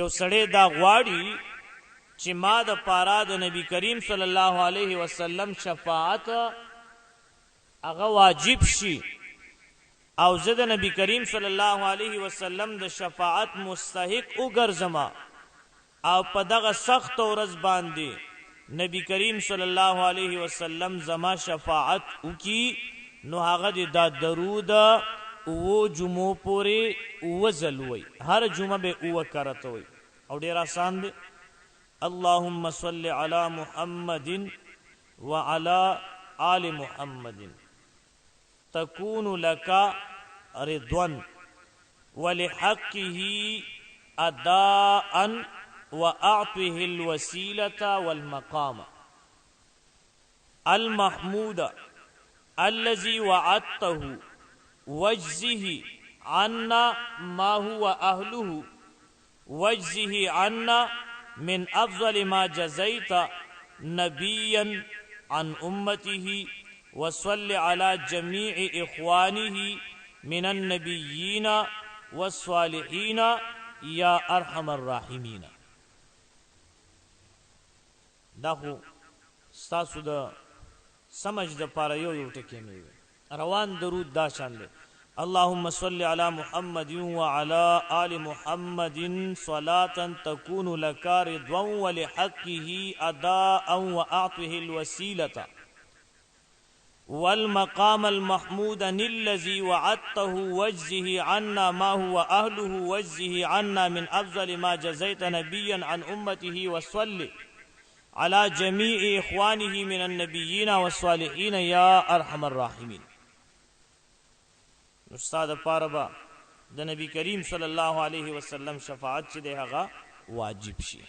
یو سړی دا غواړي چې ما د پاره د نبی کریم صلی الله علیه وسلم شفاعت هغه واجب شي او زه د نبی کریم صلی الله علیه وسلم د شفاعت مستحق وګرځم او په دغه سخت ورځ باندې نبی کریم صلی الله علیه وسلم زما شفاعت وکي نو هغه د درود او جمعو پورې وزل وي هر جمعه به او کرته وي او ډیر آسان دی اللهم صل علی محمد وعلى آل محمد تكون لك رضوان ولحقه أداء وأعطه الوسيلة والمقام المحمود الذي وعدته واجزه عنا ما هو أهله واجزه عنا من أفضل ما جزيت نبيا عن أمته وصل على جميع إخوانه من النبيين والصالحين يا أرحم الراحمين. دا خو ستاسو د سمجھ د پاره یو ټکی مې روان درود دا شان دی اللهم صل على محمد وعلى آل محمد صلاة تكون لك رضوا ولحقه أداء وأعطه الوسيلة والمقام المحمود الذي وعدته واجزه عنا ما هو أهله واجزه عنا من أفضل ما جزيت نبيا عن أمته وصل على جميع إخوانه من النبيين والصالحين يا أرحم الراحمين. استاد پاربا د نبی کریم صلی الله علیه وسلم شفاعت چې ده هغه واجب شي.